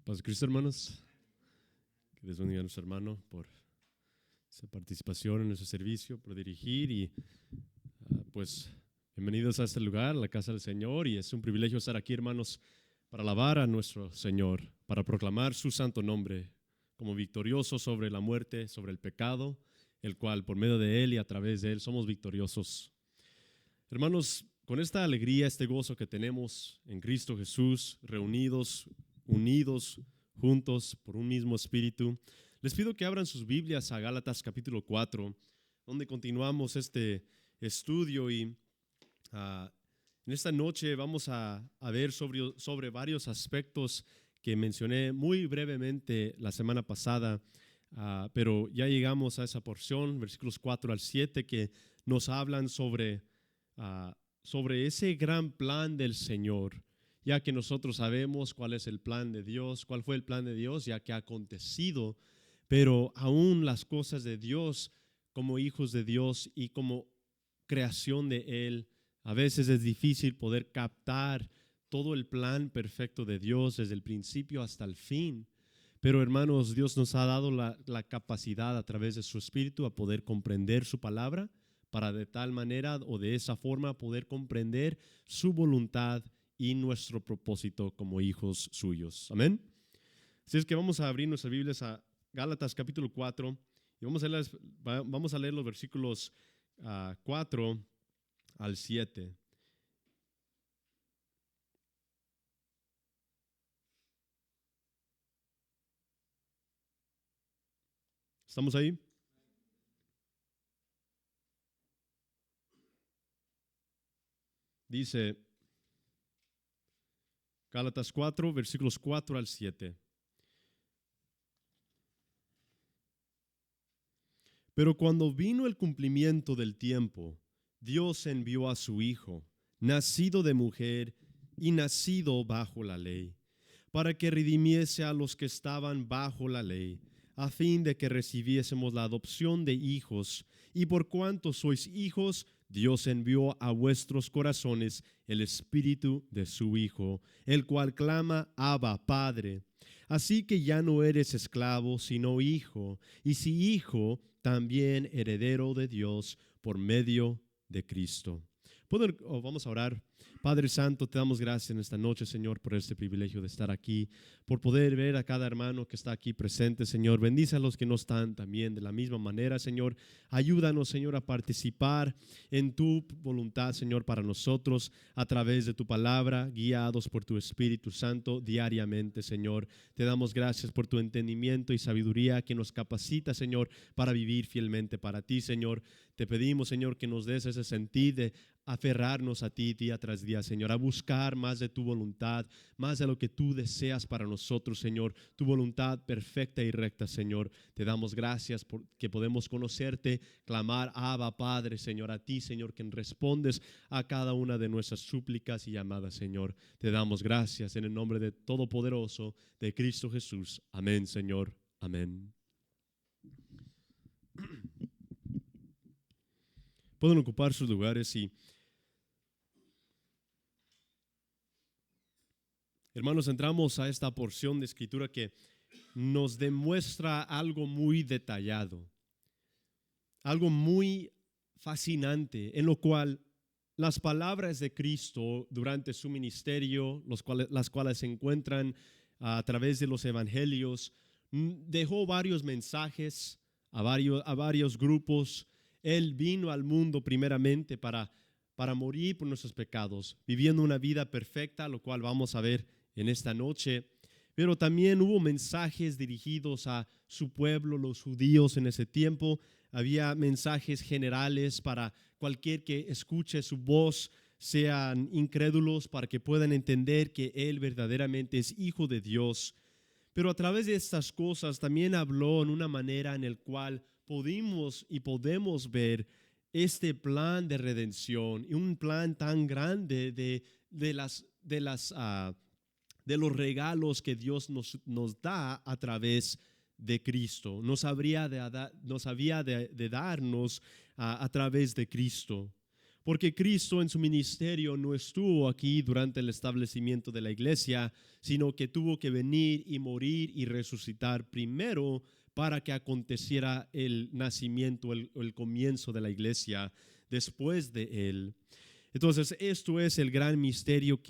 Paz de Cristo, hermanos. Que Dios bendiga a nuestro hermano por su participación en nuestro servicio, por dirigir y pues bienvenidos a este lugar, la casa del Señor, y es un privilegio estar aquí, hermanos, para alabar a nuestro Señor, para proclamar su santo nombre como victorioso sobre la muerte, sobre el pecado, el cual por medio de Él y a través de Él somos victoriosos. Hermanos, con esta alegría, este gozo que tenemos en Cristo Jesús, reunidos, unidos, juntos por un mismo espíritu, les pido que abran sus Biblias a Gálatas capítulo 4, donde continuamos este estudio y en esta noche vamos a ver sobre varios aspectos que mencioné muy brevemente la semana pasada, pero ya llegamos a esa porción, versículos 4 al 7, que nos hablan sobre ese gran plan del Señor, ya que nosotros sabemos cuál es el plan de Dios, cuál fue el plan de Dios, ya que ha acontecido, pero aún las cosas de Dios como hijos de Dios y como creación de Él, a veces es difícil poder captar todo el plan perfecto de Dios desde el principio hasta el fin. Pero hermanos, Dios nos ha dado la capacidad a través de su Espíritu a poder comprender su palabra, para de tal manera o de esa forma poder comprender su voluntad y nuestro propósito como hijos suyos. Amén. Así es que vamos a abrir nuestras Biblias a Gálatas capítulo 4 y vamos a leer los versículos 4 al 7. ¿Estamos ahí? Dice Gálatas 4, versículos 4 al 7. Pero cuando vino el cumplimiento del tiempo, Dios envió a su Hijo, nacido de mujer y nacido bajo la ley, para que redimiese a los que estaban bajo la ley, a fin de que recibiésemos la adopción de hijos. Y por cuanto sois hijos, Dios envió a vuestros corazones el Espíritu de su Hijo, el cual clama, Abba, Padre. Así que ya no eres esclavo, sino hijo, y si hijo, también heredero de Dios por medio de Cristo. Vamos a orar. Padre Santo, te damos gracias en esta noche, Señor, por este privilegio de estar aquí, por poder ver a cada hermano que está aquí presente, Señor. Bendice a los que no están también de la misma manera, Señor. Ayúdanos, Señor, a participar en tu voluntad, Señor, para nosotros a través de tu palabra, guiados por tu Espíritu Santo diariamente, Señor. Te damos gracias por tu entendimiento y sabiduría que nos capacita, Señor, para vivir fielmente para ti, Señor. Te pedimos, Señor, que nos des ese sentir de aferrarnos a ti día tras día, Señor, a buscar más de tu voluntad, más de lo que tú deseas para nosotros, Señor, tu voluntad perfecta y recta, Señor. Te damos gracias por que podemos conocerte, clamar, Abba, Padre, Señor, a ti, Señor, quien respondes a cada una de nuestras súplicas y llamadas, Señor. Te damos gracias en el nombre de Todopoderoso, de Cristo Jesús. Amén, Señor. Amén. Pueden ocupar sus lugares y hermanos, entramos a esta porción de escritura que nos demuestra algo muy detallado, algo muy fascinante, en lo cual las palabras de Cristo durante su ministerio, las cuales se encuentran a través de los evangelios, dejó varios mensajes a varios grupos. Él vino al mundo primeramente para morir por nuestros pecados, viviendo una vida perfecta, lo cual vamos a ver en esta noche, pero también hubo mensajes dirigidos a su pueblo, los judíos en ese tiempo. Había mensajes generales para cualquier que escuche su voz, sean incrédulos, para que puedan entender que Él verdaderamente es Hijo de Dios. Pero a través de estas cosas también habló en una manera en la cual podemos ver este plan de redención y un plan tan grande de los regalos que Dios nos da a través de Cristo. Nos había de darnos a través de Cristo. porque Cristo en su ministerio no estuvo aquí durante el establecimiento de la iglesia, sino que tuvo que venir y morir y resucitar primero para que aconteciera el nacimiento, el comienzo de la iglesia después de él. Entonces, esto es el gran misterio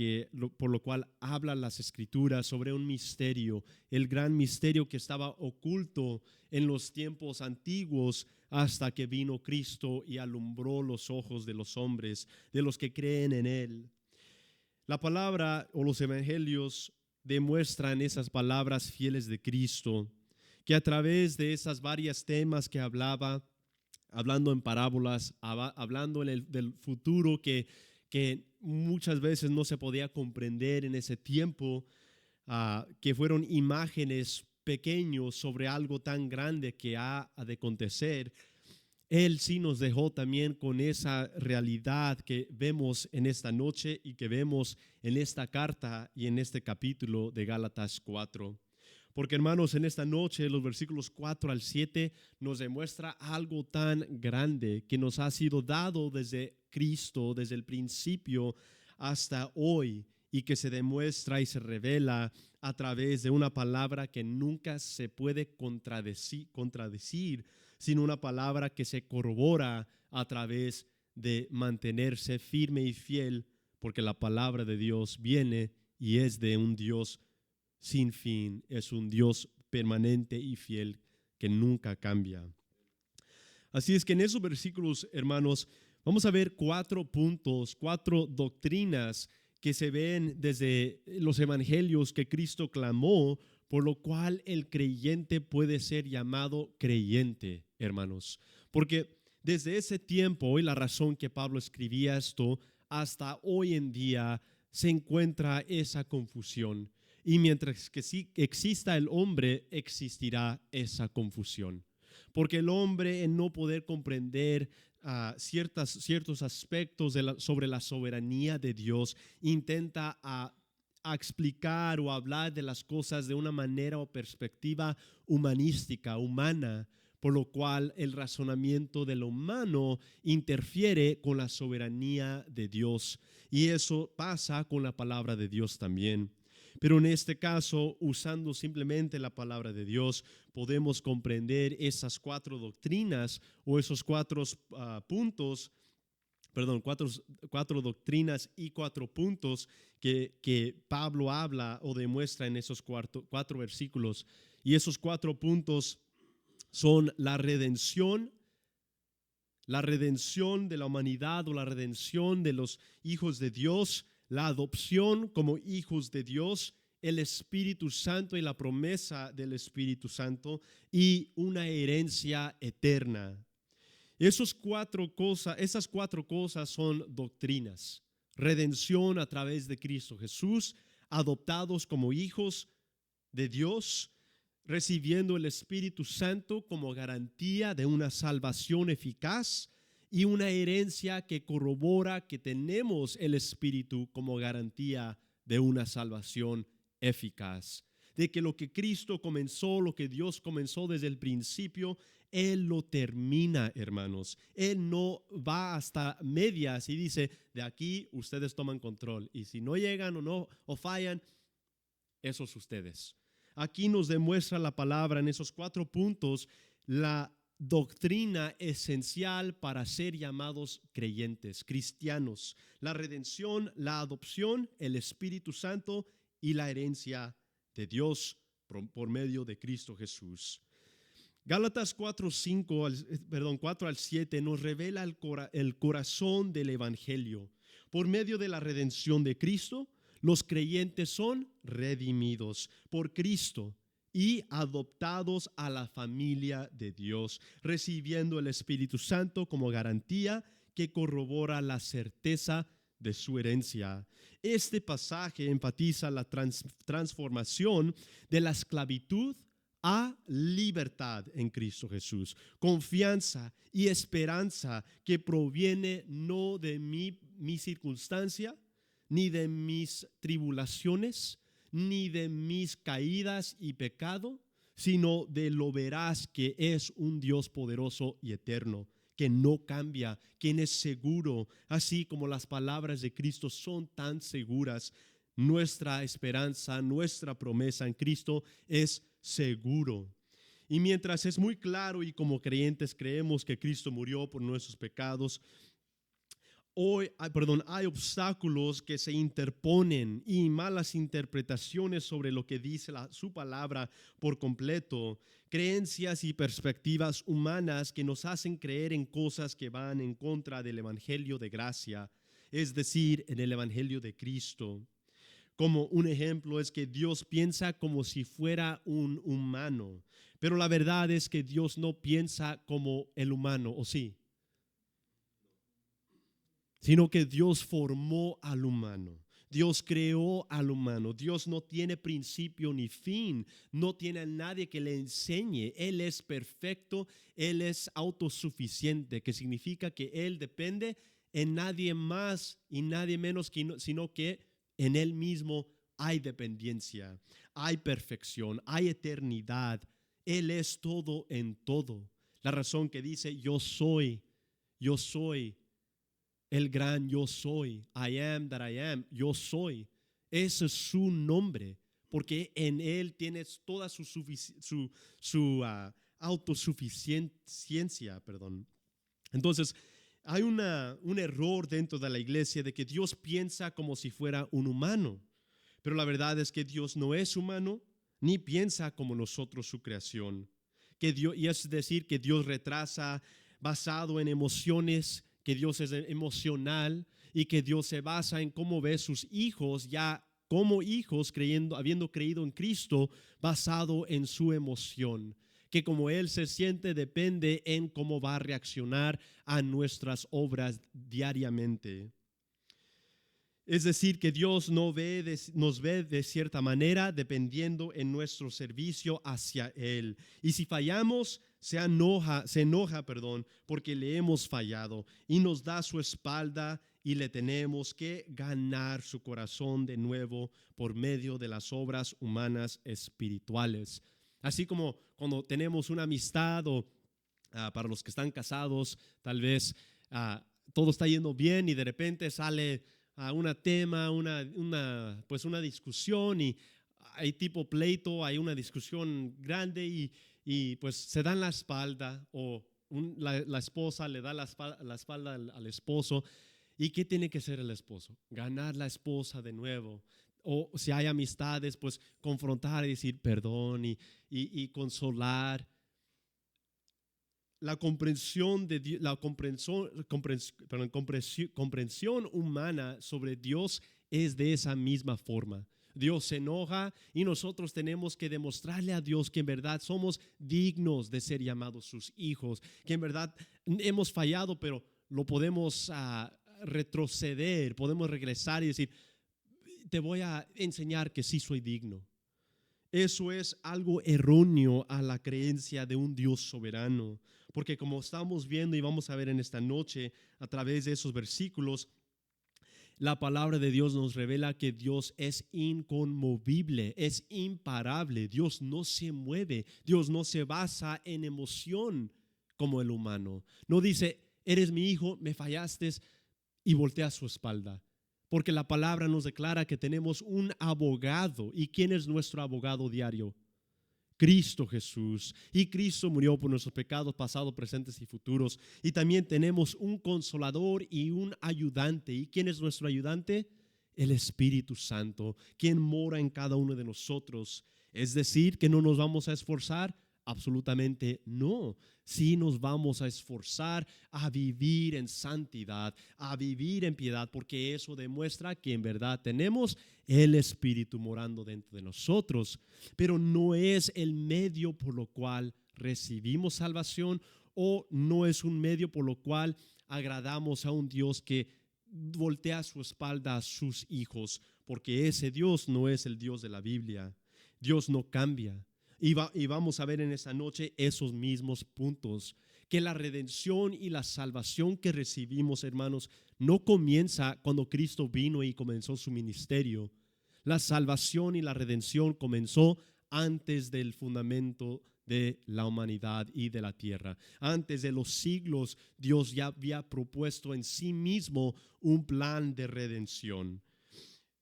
por lo cual hablan las Escrituras sobre un misterio, el gran misterio que estaba oculto en los tiempos antiguos hasta que vino Cristo y alumbró los ojos de los hombres, de los que creen en Él. La palabra o los evangelios demuestran esas palabras fieles de Cristo, que a través de esas varias temas que hablando en parábolas, hablando del futuro que muchas veces no se podía comprender en ese tiempo, que fueron imágenes pequeños sobre algo tan grande que ha de acontecer. Él sí nos dejó también con esa realidad que vemos en esta noche y que vemos en esta carta y en este capítulo de Gálatas 4. Porque, hermanos, en esta noche los versículos 4 al 7 nos demuestra algo tan grande que nos ha sido dado desde Cristo, desde el principio hasta hoy, y que se demuestra y se revela a través de una palabra que nunca se puede contradecir, sino una palabra que se corrobora a través de mantenerse firme y fiel, porque la palabra de Dios viene y es de un Dios sin fin, es un Dios permanente y fiel que nunca cambia. Así es que en esos versículos, hermanos, vamos a ver 4 puntos, 4 doctrinas que se ven desde los evangelios que Cristo clamó, por lo cual el creyente puede ser llamado creyente, hermanos. Porque desde ese tiempo, y la razón que Pablo escribía esto, hasta hoy en día se encuentra esa confusión. Y mientras que sí exista el hombre, existirá esa confusión. Porque el hombre, en no poder comprender ciertos aspectos sobre la soberanía de Dios, intenta a explicar o hablar de las cosas de una manera o perspectiva humanística, humana, por lo cual el razonamiento de lo humano interfiere con la soberanía de Dios. Y eso pasa con la palabra de Dios también. Pero en este caso, usando simplemente la palabra de Dios, podemos comprender esas 4 doctrinas o esos 4 puntos, perdón, cuatro doctrinas y 4 puntos que Pablo habla o demuestra en esos 4 versículos. Y esos 4 puntos son la redención de la humanidad o la redención de los hijos de Dios, la adopción como hijos de Dios, el Espíritu Santo y la promesa del Espíritu Santo y una herencia eterna. Esas 4 cosas son doctrinas. Redención a través de Cristo Jesús, adoptados como hijos de Dios, recibiendo el Espíritu Santo como garantía de una salvación eficaz y una herencia que corrobora que tenemos el Espíritu como garantía de una salvación eficaz. De que lo que Cristo comenzó, lo que Dios comenzó desde el principio, Él lo termina, hermanos. Él no va hasta medias y dice, de aquí ustedes toman control. Y si no llegan o fallan, esos ustedes. Aquí nos demuestra la palabra en esos 4 puntos la doctrina esencial para ser llamados creyentes, cristianos. La redención, la adopción, el Espíritu Santo y la herencia de Dios por medio de Cristo Jesús. Gálatas 4 al 7 nos revela el corazón del evangelio. Por medio de la redención de Cristo, los creyentes son redimidos por Cristo y adoptados a la familia de Dios, recibiendo el Espíritu Santo como garantía que corrobora la certeza de su herencia. Este pasaje enfatiza la transformación de la esclavitud a libertad en Cristo Jesús, confianza y esperanza que proviene no de mi circunstancia, ni de mis tribulaciones, ni de mis caídas y pecado, sino de lo veraz que es un Dios poderoso y eterno, que no cambia, quien es seguro, así como las palabras de Cristo son tan seguras. Nuestra esperanza, nuestra promesa en Cristo es seguro. Y mientras es muy claro y como creyentes creemos que Cristo murió por nuestros pecados, hay obstáculos que se interponen y malas interpretaciones sobre lo que dice su palabra por completo, creencias y perspectivas humanas que nos hacen creer en cosas que van en contra del evangelio de gracia, es decir, en el evangelio de Cristo. Como un ejemplo es que Dios piensa como si fuera un humano, pero la verdad es que Dios no piensa como el humano, ¿o sí? Sino que Dios formó al humano. Dios creó al humano. Dios no tiene principio ni fin. No tiene a nadie que le enseñe. Él es perfecto. Él es autosuficiente, que significa que Él depende en nadie más y nadie menos, sino que en Él mismo hay dependencia, hay perfección, hay eternidad. Él es todo en todo. La razón que dice yo soy el gran yo soy, I am that I am, yo soy. Ese es su nombre, porque en Él tienes toda su autosuficiencia, perdón. Entonces, hay un error dentro de la iglesia de que Dios piensa como si fuera un humano, pero la verdad es que Dios no es humano, ni piensa como nosotros su creación. Y es decir, que Dios retrasa basado en emociones, que Dios es emocional y que Dios se basa en cómo ve sus hijos ya como hijos habiendo creído en Cristo basado en su emoción, que como Él se siente depende en cómo va a reaccionar a nuestras obras diariamente. Es decir, que Dios nos ve de cierta manera dependiendo en nuestro servicio hacia Él. Y si fallamos, se enoja, porque le hemos fallado y nos da su espalda y le tenemos que ganar su corazón de nuevo por medio de las obras humanas espirituales. Así como cuando tenemos una amistad o para los que están casados, tal vez todo está yendo bien y de repente sale un tema, pues una discusión y hay tipo pleito, hay una discusión grande y pues se dan la espalda o la esposa le da la espalda al esposo. ¿Y qué tiene que hacer el esposo? Ganar la esposa de nuevo. O si hay amistades, pues confrontar y decir perdón y consolar. La comprensión comprensión humana sobre Dios es de esa misma forma. Dios se enoja y nosotros tenemos que demostrarle a Dios que en verdad somos dignos de ser llamados sus hijos, que en verdad hemos fallado, pero lo podemos retroceder, podemos regresar y decir, te voy a enseñar que sí soy digno. Eso es algo erróneo a la creencia de un Dios soberano, porque como estamos viendo y vamos a ver en esta noche a través de esos versículos, la palabra de Dios nos revela que Dios es inconmovible, es imparable. Dios no se mueve, Dios no se basa en emoción como el humano. No dice, eres mi hijo, me fallaste y voltea su espalda. Porque la palabra nos declara que tenemos un abogado. ¿Y quién es nuestro abogado diario? Cristo Jesús. Y Cristo murió por nuestros pecados pasados, presentes y futuros. Y también tenemos un consolador y un ayudante. ¿Y quién es nuestro ayudante? El Espíritu Santo, quien mora en cada uno de nosotros. Es decir, que no nos vamos a esforzar. Absolutamente no. Sí nos vamos a esforzar a vivir en santidad, a vivir en piedad, porque eso demuestra que en verdad tenemos el Espíritu morando dentro de nosotros. Pero no es el medio por lo cual recibimos salvación o no es un medio por lo cual agradamos a un Dios que voltea su espalda a sus hijos, porque ese Dios no es el Dios de la Biblia. Dios no cambia. Y vamos a ver en esta noche esos mismos puntos, que la redención y la salvación que recibimos, hermanos, no comienza cuando Cristo vino y comenzó su ministerio. La salvación y la redención comenzó antes del fundamento de la humanidad y de la tierra. Antes de los siglos, Dios ya había propuesto en sí mismo un plan de redención.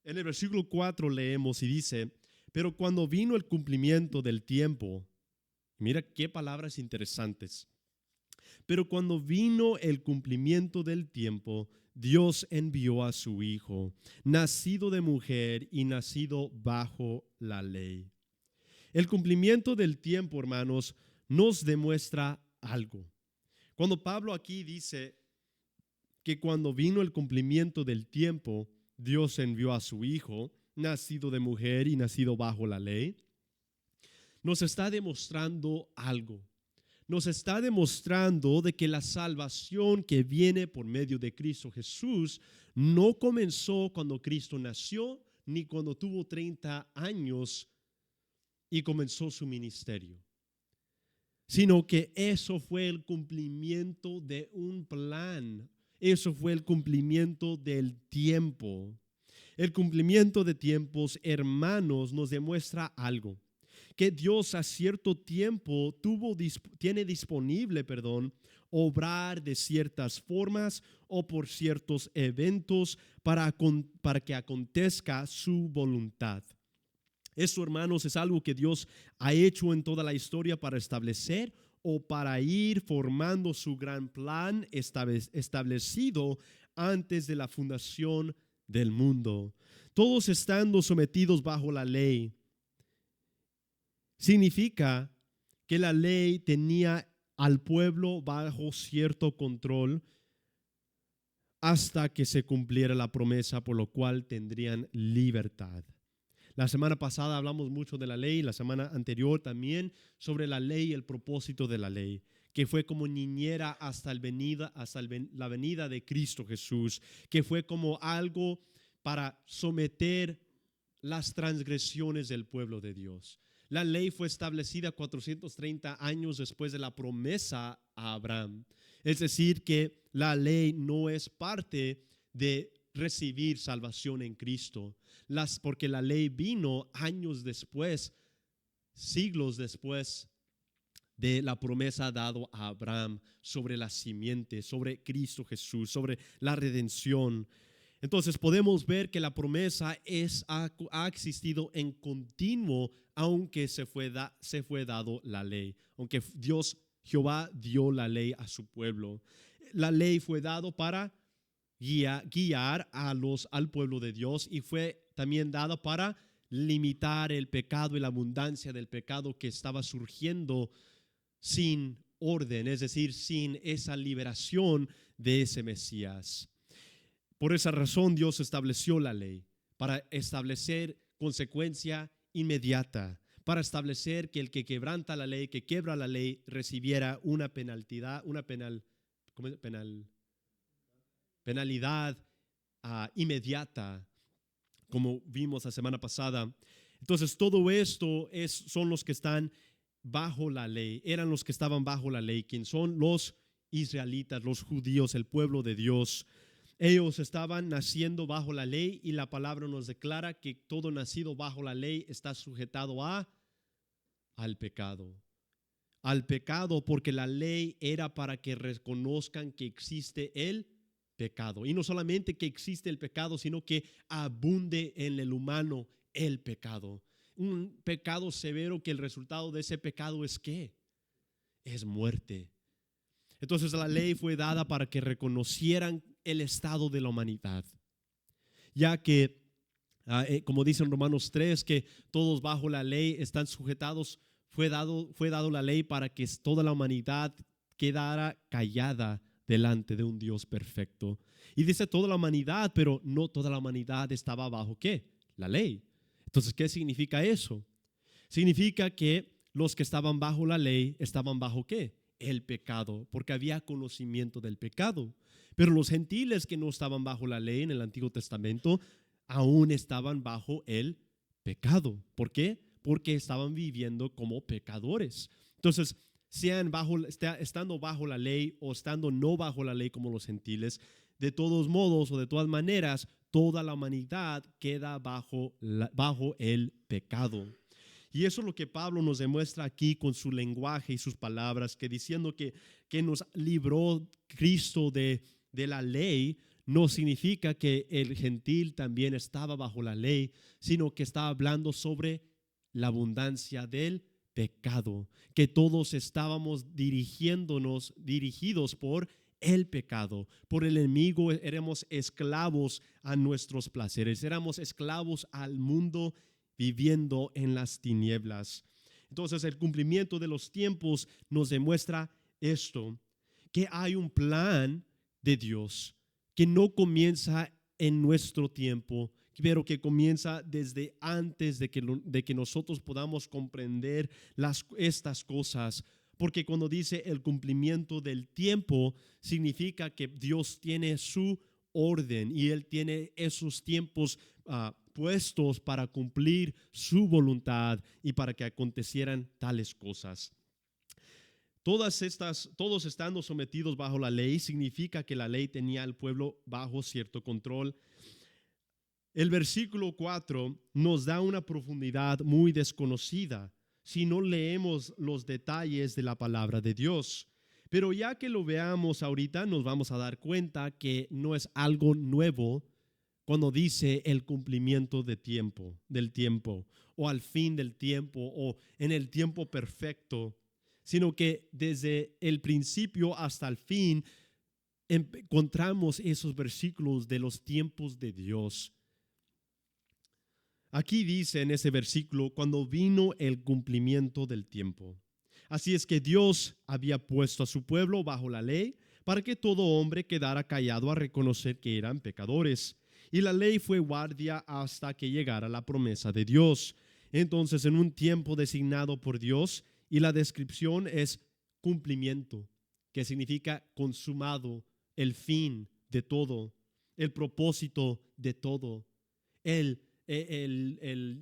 En el versículo 4 leemos y dice: pero cuando vino el cumplimiento del tiempo, mira qué palabras interesantes. Pero cuando vino el cumplimiento del tiempo, Dios envió a su Hijo, nacido de mujer y nacido bajo la ley. El cumplimiento del tiempo, hermanos, nos demuestra algo. Cuando Pablo aquí dice que cuando vino el cumplimiento del tiempo, Dios envió a su Hijo, nacido de mujer y nacido bajo la ley, nos está demostrando algo. Nos está demostrando de que la salvación que viene por medio de Cristo Jesús no comenzó cuando Cristo nació, ni cuando tuvo 30 años y comenzó su ministerio, sino que eso fue el cumplimiento de un plan. Eso fue el cumplimiento del tiempo. El cumplimiento de tiempos, hermanos, nos demuestra algo: que Dios a cierto tiempo tiene disponible, obrar de ciertas formas o por ciertos eventos para que acontezca su voluntad. Eso, hermanos, es algo que Dios ha hecho en toda la historia para establecer o para ir formando su gran plan establecido antes de la fundación del mundo. Todos estando sometidos bajo la ley, significa que la ley tenía al pueblo bajo cierto control hasta que se cumpliera la promesa, por lo cual tendrían libertad. La semana pasada hablamos mucho de la ley, la semana anterior también sobre la ley y el propósito de la ley, que fue como niñera hasta la venida de Cristo Jesús, que fue como algo para someter las transgresiones del pueblo de Dios. La ley fue establecida 430 años después de la promesa a Abraham. Es decir, que la ley no es parte de recibir salvación en Cristo, porque la ley vino años después, siglos después de la promesa dada a Abraham sobre la simiente, sobre Cristo Jesús, sobre la redención. Entonces podemos ver que la promesa ha existido en continuo, aunque se fue dado la ley, aunque Jehová dio la ley a su pueblo. La ley fue dado para guiar al pueblo de Dios, y fue también dado para limitar el pecado y la abundancia del pecado que estaba surgiendo sin orden, es decir, sin esa liberación de ese Mesías. Por esa razón Dios estableció la ley, para establecer consecuencia inmediata, para establecer que el que quebranta la ley, que quiebra la ley, recibiera una penalidad inmediata, como vimos la semana pasada. Entonces todo esto son los que están bajo la ley, eran los que estaban bajo la ley, quienes son los israelitas, los judíos, el pueblo de Dios. Ellos estaban naciendo bajo la ley, y la palabra nos declara que todo nacido bajo la ley está sujetado al pecado. Al pecado, porque la ley era para que reconozcan que existe el pecado. Y no solamente que existe el pecado, sino que abunde en el humano el pecado. Un pecado severo que el resultado de ese pecado es ¿qué? Es muerte. Entonces la ley fue dada para que reconocieran el estado de la humanidad, ya que como dice en Romanos 3, que todos bajo la ley están sujetados. Fue dado la ley para que toda la humanidad quedara callada delante de un Dios perfecto. Y dice toda la humanidad, pero no toda la humanidad estaba bajo ¿qué? La ley. Entonces, ¿qué significa eso? Significa que los que estaban bajo la ley estaban bajo ¿qué? El pecado, porque había conocimiento del pecado. Pero los gentiles que no estaban bajo la ley en el Antiguo Testamento aún estaban bajo el pecado. ¿Por qué? Porque estaban viviendo como pecadores. Entonces, estando bajo la ley o estando no bajo la ley como los gentiles, de todos modos o de todas maneras, toda la humanidad queda bajo el pecado. Y eso es lo que Pablo nos demuestra aquí con su lenguaje y sus palabras, que diciendo que nos libró Cristo de la ley, no significa que el gentil también estaba bajo la ley, sino que está hablando sobre la abundancia del pecado, que todos estábamos dirigidos por el pecado, por el enemigo. Éramos esclavos a nuestros placeres, éramos esclavos al mundo viviendo en las tinieblas. Entonces el cumplimiento de los tiempos nos demuestra esto, que hay un plan de Dios que no comienza en nuestro tiempo, pero que comienza desde antes de que nosotros podamos comprender estas cosas. Porque cuando dice el cumplimiento del tiempo, significa que Dios tiene su orden y Él tiene esos tiempos puestos para cumplir su voluntad y para que acontecieran tales cosas. Todos estando sometidos bajo la ley, significa que la ley tenía al pueblo bajo cierto control. El versículo 4 nos da una profundidad muy desconocida si no leemos los detalles de la palabra de Dios. Pero ya que lo veamos ahorita, nos vamos a dar cuenta que no es algo nuevo cuando dice el cumplimiento del tiempo, o al fin del tiempo, o en el tiempo perfecto, sino que desde el principio hasta el fin encontramos esos versículos de los tiempos de Dios. Aquí dice en ese versículo, cuando vino el cumplimiento del tiempo. Así es que Dios había puesto a su pueblo bajo la ley para que todo hombre quedara callado a reconocer que eran pecadores. Y la ley fue guardia hasta que llegara la promesa de Dios. Entonces, en un tiempo designado por Dios, y la descripción es cumplimiento, que significa consumado, el fin de todo, el propósito de todo, el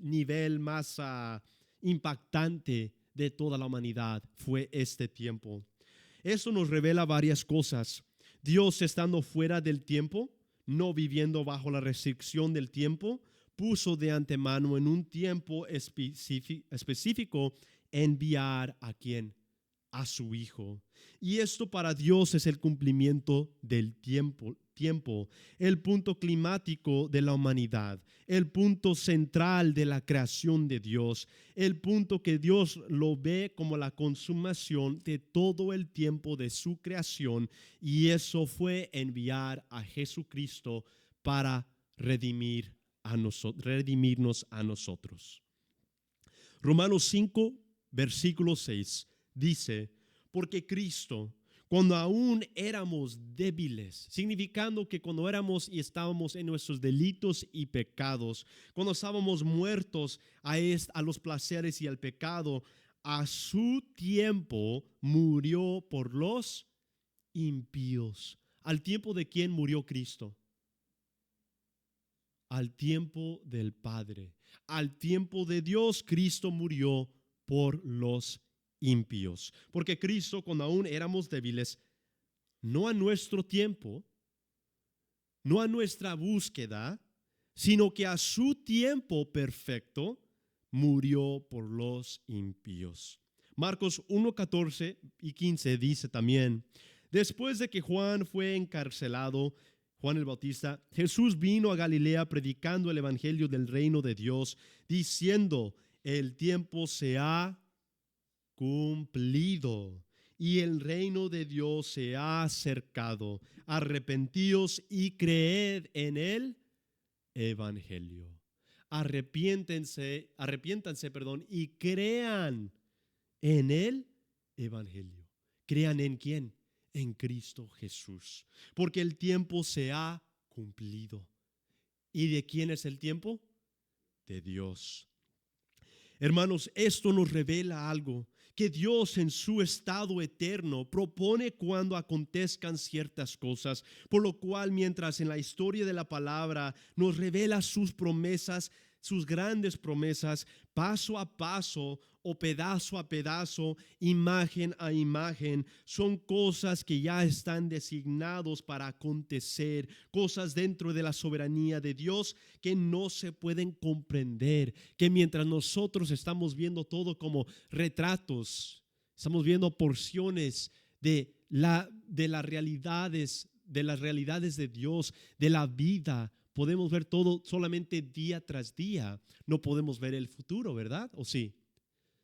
nivel más impactante de toda la humanidad fue este tiempo. Eso nos revela varias cosas. Dios, estando fuera del tiempo, no viviendo bajo la restricción del tiempo, puso de antemano en un tiempo específico enviar ¿a quién? A su Hijo. Y esto para Dios es el cumplimiento del tiempo, el punto climático de la humanidad, el punto central de la creación de Dios, el punto que Dios lo ve como la consumación de todo el tiempo de su creación, y eso fue enviar a Jesucristo para redimirnos a nosotros. Romanos 5, versículo 6 dice, porque Cristo, cuando aún éramos débiles, significando que cuando éramos y estábamos en nuestros delitos y pecados, cuando estábamos muertos a los placeres y al pecado, a su tiempo murió por los impíos. ¿Al tiempo de quién murió Cristo? Al tiempo del Padre. Al tiempo de Dios, Cristo murió por los impíos. Porque Cristo, cuando aún éramos débiles, no a nuestro tiempo, no a nuestra búsqueda, sino que a su tiempo perfecto, murió por los impíos. Marcos 1, 14 y 15 dice también, después de que Juan fue encarcelado, Juan el Bautista, Jesús vino a Galilea predicando el evangelio del reino de Dios, diciendo, el tiempo se ha cumplido y el reino de Dios se ha acercado. Arrepentíos y creed en el evangelio. Arrepiéntanse, y crean en el evangelio. ¿Crean en quién? En Cristo Jesús. Porque el tiempo se ha cumplido. ¿Y de quién es el tiempo? De Dios. Hermanos, esto nos revela algo, que Dios en su estado eterno propone cuando acontezcan ciertas cosas, por lo cual mientras en la historia de la palabra nos revela sus promesas, sus grandes promesas, paso a paso o pedazo a pedazo, imagen a imagen, son cosas que ya están designados para acontecer, cosas dentro de la soberanía de Dios que no se pueden comprender, que mientras nosotros estamos viendo todo como retratos, estamos viendo porciones de las realidades de Dios, de la vida. Podemos ver todo solamente día tras día. No podemos ver el futuro, ¿verdad? ¿O sí?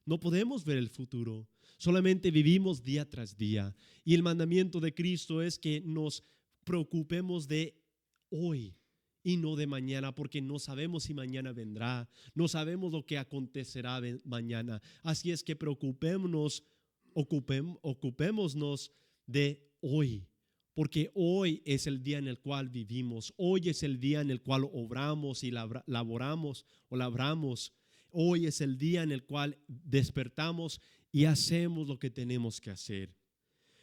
No podemos ver el futuro. Solamente vivimos día tras día. Y el mandamiento de Cristo es que nos preocupemos de hoy y no de mañana, porque no sabemos si mañana vendrá. No sabemos lo que acontecerá mañana. Así es que ocupémonos de hoy, porque hoy es el día en el cual vivimos, hoy es el día en el cual obramos y laboramos o labramos, hoy es el día en el cual despertamos y hacemos lo que tenemos que hacer.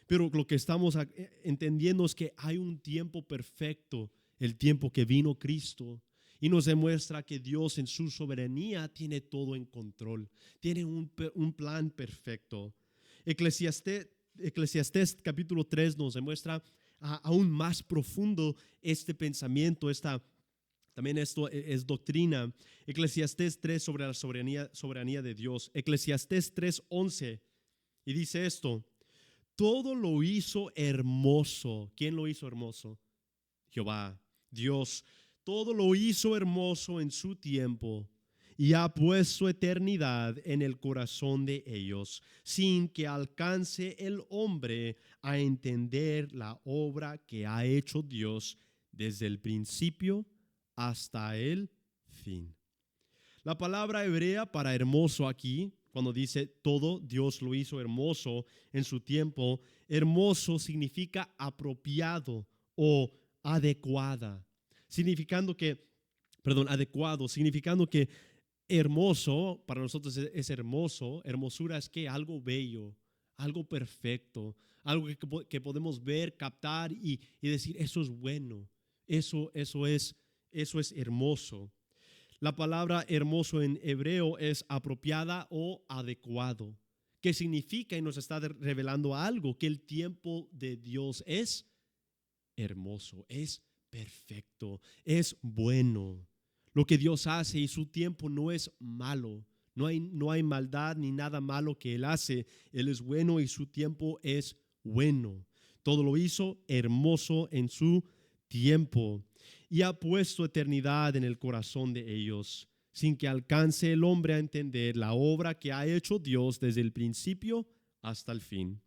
Pero lo que estamos entendiendo es que hay un tiempo perfecto, el tiempo que vino Cristo, y nos demuestra que Dios en su soberanía tiene todo en control, tiene un plan perfecto. Eclesiastés capítulo 3 nos demuestra aún más profundo este pensamiento, también esto es doctrina. Eclesiastés 3 sobre la soberanía de Dios. Eclesiastés 3:11 y dice esto: todo lo hizo hermoso. ¿Quién lo hizo hermoso? Jehová, Dios. Todo lo hizo hermoso en su tiempo y ha puesto eternidad en el corazón de ellos, sin que alcance el hombre a entender la obra que ha hecho Dios desde el principio hasta el fin. La palabra hebrea para hermoso aquí, cuando dice todo, Dios lo hizo hermoso en su tiempo, hermoso significa apropiado o adecuado, significando que hermoso, para nosotros es hermoso. Hermosura es que algo bello, algo perfecto, algo que podemos ver, captar y decir, eso es bueno, eso es hermoso. La palabra hermoso en hebreo es apropiada o adecuado, que significa y nos está revelando algo, que el tiempo de Dios es hermoso, es perfecto, es bueno. Lo que Dios hace y su tiempo no es malo. No hay maldad ni nada malo que Él hace. Él es bueno y su tiempo es bueno. Todo lo hizo hermoso en su tiempo y ha puesto eternidad en el corazón de ellos, sin que alcance el hombre a entender la obra que ha hecho Dios desde el principio hasta el fin.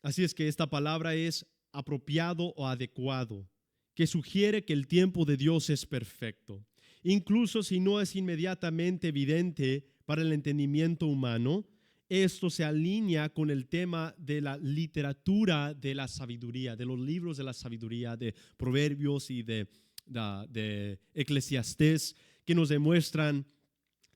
Así es que esta palabra es apropiado o adecuado, que sugiere que el tiempo de Dios es perfecto. Incluso si no es inmediatamente evidente para el entendimiento humano, esto se alinea con el tema de la literatura de la sabiduría, de los libros de la sabiduría, de Proverbios y de Eclesiastés, que nos demuestran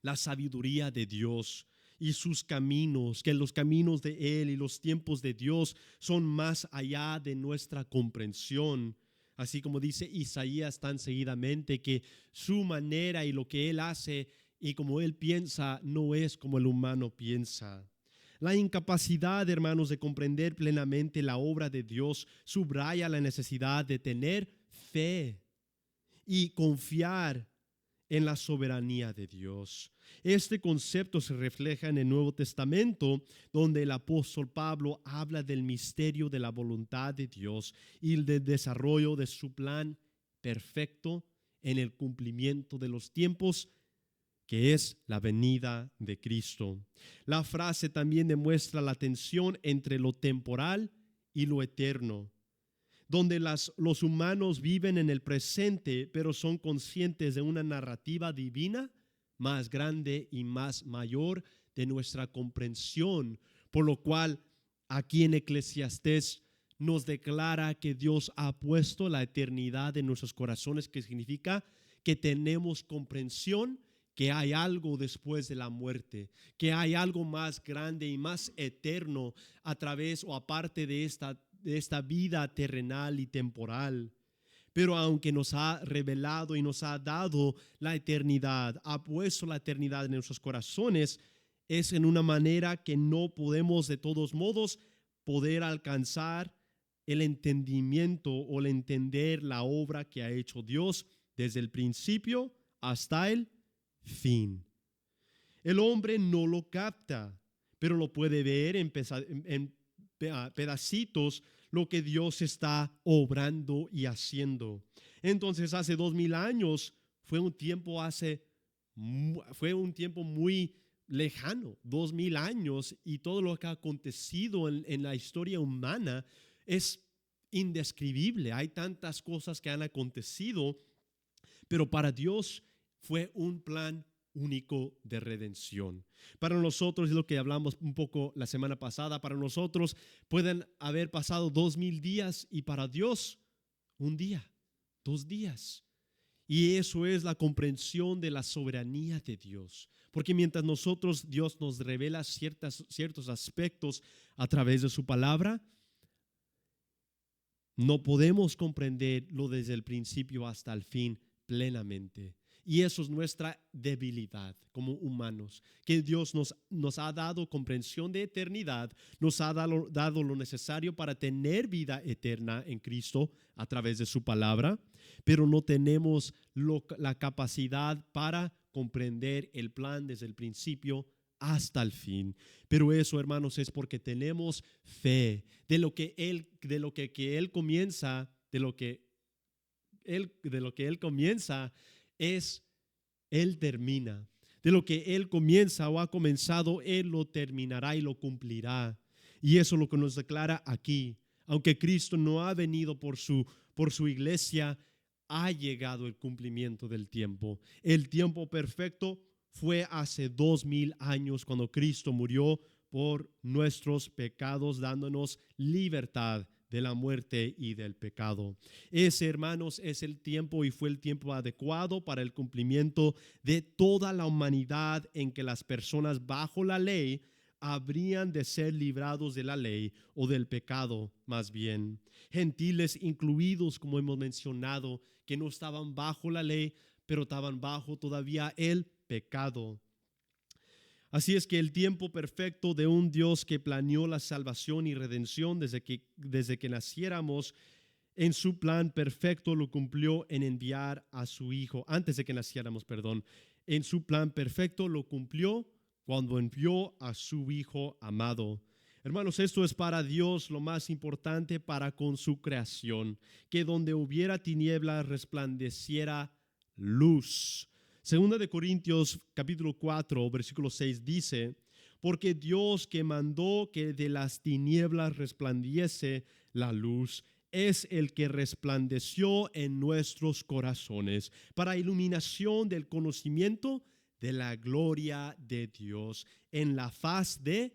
la sabiduría de Dios y sus caminos, que los caminos de Él y los tiempos de Dios son más allá de nuestra comprensión. Así como dice Isaías tan seguidamente, que su manera y lo que Él hace y como Él piensa no es como el humano piensa. La incapacidad, hermanos, de comprender plenamente la obra de Dios subraya la necesidad de tener fe y confiar en la soberanía de Dios. Este concepto se refleja en el Nuevo Testamento, donde el apóstol Pablo habla del misterio de la voluntad de Dios y del desarrollo de su plan perfecto en el cumplimiento de los tiempos, que es la venida de Cristo. La frase también demuestra la tensión entre lo temporal y lo eterno, donde los humanos viven en el presente, pero son conscientes de una narrativa divina más grande y más mayor de nuestra comprensión, por lo cual aquí en Eclesiastés nos declara que Dios ha puesto la eternidad en nuestros corazones, que significa que tenemos comprensión que hay algo después de la muerte, que hay algo más grande y más eterno a través o aparte de esta vida terrenal y temporal. Pero aunque nos ha revelado y nos ha dado la eternidad, ha puesto la eternidad en nuestros corazones, es en una manera que no podemos de todos modos poder alcanzar el entendimiento o el entender la obra que ha hecho Dios desde el principio hasta el fin. El hombre no lo capta, pero lo puede ver en pedacitos lo que Dios está obrando y haciendo. Entonces, hace 2000 años fue un tiempo muy lejano, 2000 años, y todo lo que ha acontecido en la historia humana es indescribible. Hay tantas cosas que han acontecido, pero para Dios fue un plan único de redención. Para nosotros, es lo que hablamos un poco la semana pasada, para nosotros pueden haber pasado 2000 días y para Dios un día, 2 días. Y eso es la comprensión de la soberanía de Dios. Porque mientras Dios nos revela ciertos aspectos a través de su palabra, no podemos comprenderlo desde el principio hasta el fin plenamente. Y eso es nuestra debilidad como humanos, que Dios nos ha dado comprensión de eternidad, nos ha dado lo necesario para tener vida eterna en Cristo a través de su palabra, pero no tenemos la capacidad para comprender el plan desde el principio hasta el fin. Pero eso, hermanos, es porque tenemos fe de lo que Él comienza, Él termina. De lo que Él comienza o ha comenzado, Él lo terminará y lo cumplirá. Y eso es lo que nos declara aquí. Aunque Cristo no ha venido por su iglesia, ha llegado el cumplimiento del tiempo. El tiempo perfecto fue hace 2000 años cuando Cristo murió por nuestros pecados, dándonos libertad de la muerte y del pecado. Ese, hermanos, es el tiempo y fue el tiempo adecuado para el cumplimiento de toda la humanidad, en que las personas bajo la ley habrían de ser librados de la ley o del pecado, más bien. Gentiles incluidos, como hemos mencionado, que no estaban bajo la ley, pero estaban bajo todavía el pecado. Así es que el tiempo perfecto de un Dios que planeó la salvación y redención desde que naciéramos, en su plan perfecto lo cumplió en enviar a su Hijo, antes de que naciéramos, perdón. En su plan perfecto lo cumplió cuando envió a su Hijo amado. Hermanos, esto es para Dios lo más importante para con su creación, que donde hubiera tinieblas resplandeciera luz. Segunda de Corintios capítulo 4, versículo 6 dice: porque Dios, que mandó que de las tinieblas resplandeciese la luz, es el que resplandeció en nuestros corazones para iluminación del conocimiento de la gloria de Dios en la faz de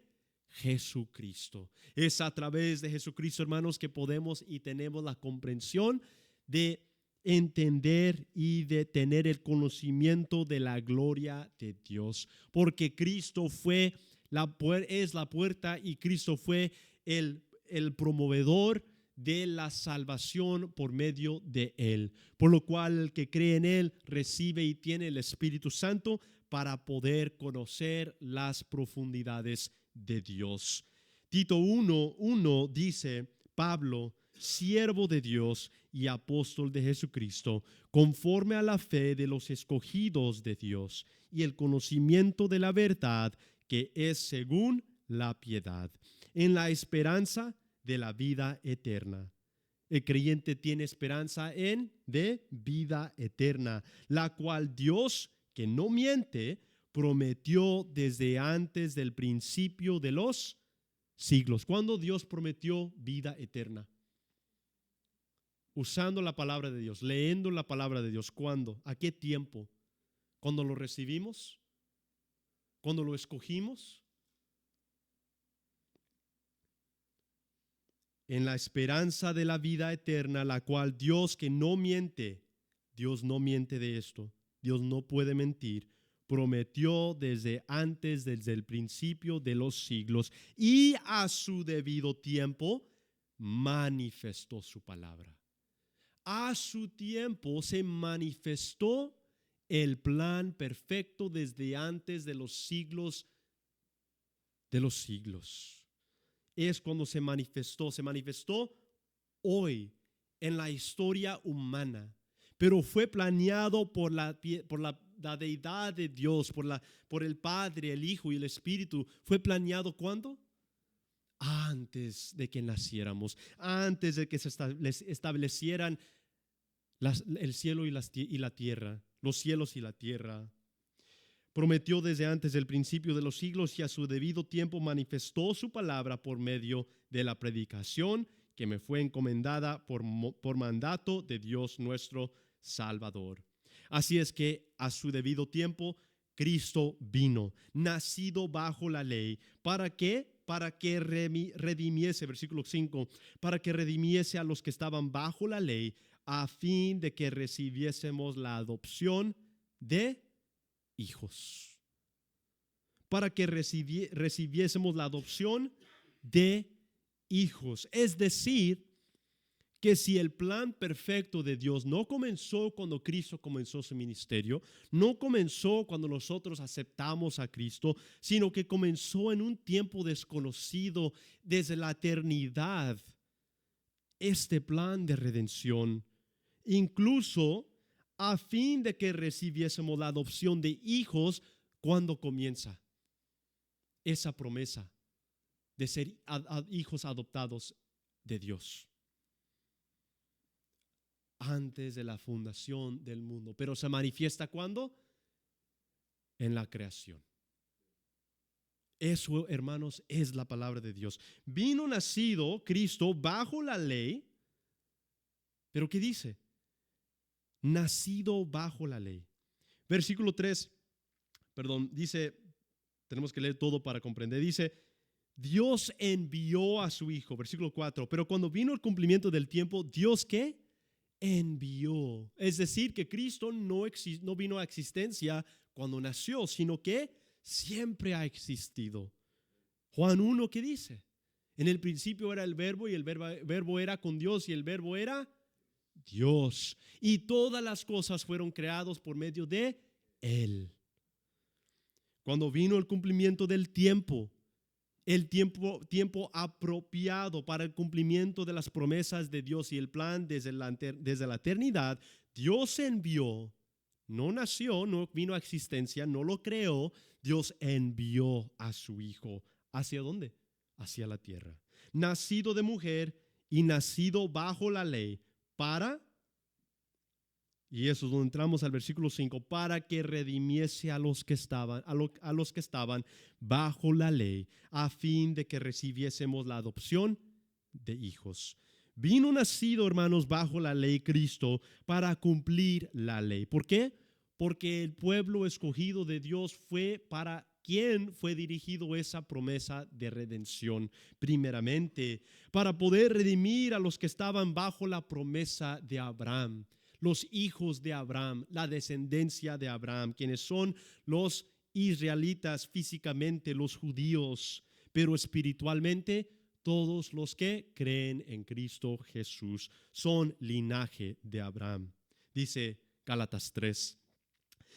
Jesucristo. Es a través de Jesucristo, hermanos, que podemos y tenemos la comprensión de entender y de tener el conocimiento de la gloria de Dios, porque Cristo es la puerta y Cristo fue el promovedor de la salvación por medio de Él, por lo cual el que cree en Él recibe y tiene el Espíritu Santo para poder conocer las profundidades de Dios. Tito 1:1 dice: Pablo, siervo de Dios y apóstol de Jesucristo, conforme a la fe de los escogidos de Dios y el conocimiento de la verdad que es según la piedad, en la esperanza de la vida eterna. El creyente tiene esperanza de vida eterna, la cual Dios, que no miente, prometió desde antes del principio de los siglos. ¿Cuándo Dios prometió vida eterna? Usando la palabra de Dios, leyendo la palabra de Dios. ¿Cuándo? ¿A qué tiempo? ¿Cuándo lo recibimos? ¿Cuándo lo escogimos? En la esperanza de la vida eterna, la cual Dios, que no miente, Dios no miente de esto, Dios no puede mentir, prometió desde el principio de los siglos, y a su debido tiempo manifestó su palabra. a su tiempo se manifestó el plan perfecto desde antes de los siglos de los siglos. Es cuando se manifestó hoy en la historia humana, pero fue planeado por la deidad de Dios, por el Padre, el Hijo y el Espíritu. ¿Fue planeado cuándo? Antes de que naciéramos, antes de que se establecieran el cielo y la tierra, los cielos y la tierra. Prometió desde antes del principio de los siglos y a su debido tiempo manifestó su palabra por medio de la predicación que me fue encomendada por mandato de Dios nuestro Salvador. Así es que a su debido tiempo Cristo vino, nacido bajo la ley. ¿Para qué? Para que redimiese, versículo 5, para que redimiese a los que estaban bajo la ley, a fin de que recibiésemos la adopción de hijos. Para que recibiésemos la adopción de hijos. Es decir, que si el plan perfecto de Dios no comenzó cuando Cristo comenzó su ministerio, no comenzó cuando nosotros aceptamos a Cristo, sino que comenzó en un tiempo desconocido desde la eternidad, este plan de redención, incluso a fin de que recibiésemos la adopción de hijos. Cuando comienza esa promesa de ser hijos adoptados de Dios, antes de la fundación del mundo, pero se manifiesta ¿cuándo? En la creación. Eso, hermanos, es la palabra de Dios. Vino nacido Cristo bajo la ley, pero ¿qué dice? Nacido bajo la ley. Versículo 3, dice, tenemos que leer todo para comprender, dice, Dios envió a su Hijo, versículo 4, pero cuando vino el cumplimiento del tiempo, ¿Dios qué? Envió. Es decir, que Cristo no vino a existencia cuando nació, sino que siempre ha existido. Juan 1, ¿qué dice? En el principio era el verbo y el verbo era con Dios y el verbo era Dios. Y todas las cosas fueron creadas por medio de Él. Cuando vino el cumplimiento del tiempo, el tiempo apropiado para el cumplimiento de las promesas de Dios y el plan desde la eternidad, Dios envió, no nació, no vino a existencia, no lo creó, Dios envió a su Hijo. ¿Hacia dónde? Hacia la tierra. Nacido de mujer y nacido bajo la ley y eso es donde entramos al versículo 5, para que redimiese a los que estaban, a los que estaban bajo la ley, a fin de que recibiésemos la adopción de hijos. Vino nacido, hermanos, bajo la ley Cristo para cumplir la ley. ¿Por qué? Porque el pueblo escogido de Dios fue para quien fue dirigido esa promesa de redención. Primeramente, para poder redimir a los que estaban bajo la promesa de Abraham. Los hijos de Abraham, la descendencia de Abraham, quienes son los israelitas físicamente, los judíos, pero espiritualmente todos los que creen en Cristo Jesús son linaje de Abraham. Dice Gálatas 3.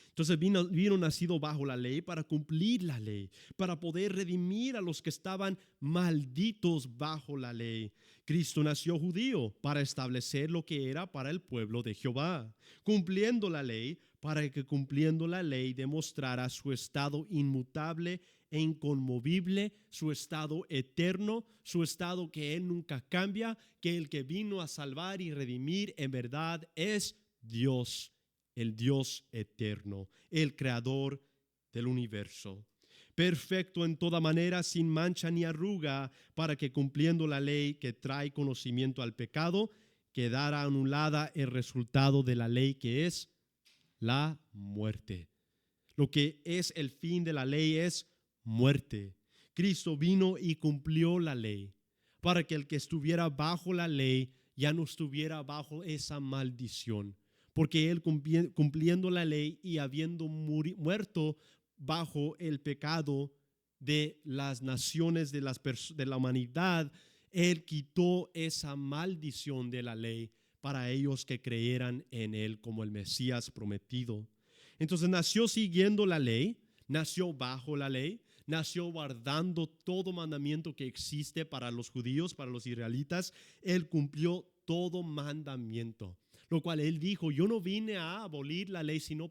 Entonces vino nacido bajo la ley para cumplir la ley, para poder redimir a los que estaban malditos bajo la ley. Cristo nació judío para establecer lo que era para el pueblo de Jehová, cumpliendo la ley, para que cumpliendo la ley demostrara su estado inmutable e inconmovible, su estado eterno, su estado que Él nunca cambia, que el que vino a salvar y redimir en verdad es Dios, el Dios eterno, el creador del universo. Perfecto en toda manera, sin mancha ni arruga, para que cumpliendo la ley que trae conocimiento al pecado, quedara anulada el resultado de la ley, que es la muerte. Lo que es el fin de la ley es muerte. Cristo vino y cumplió la ley para que el que estuviera bajo la ley ya no estuviera bajo esa maldición, porque Él cumpliendo la ley y habiendo muerto bajo el pecado de las naciones, de la humanidad, Él quitó esa maldición de la ley para ellos que creyeran en él como el Mesías prometido. Entonces nació siguiendo la ley, nació bajo la ley, nació guardando todo mandamiento que existe para los judíos, para los israelitas. Él cumplió todo mandamiento, lo cual él dijo: yo no vine a abolir la ley, sino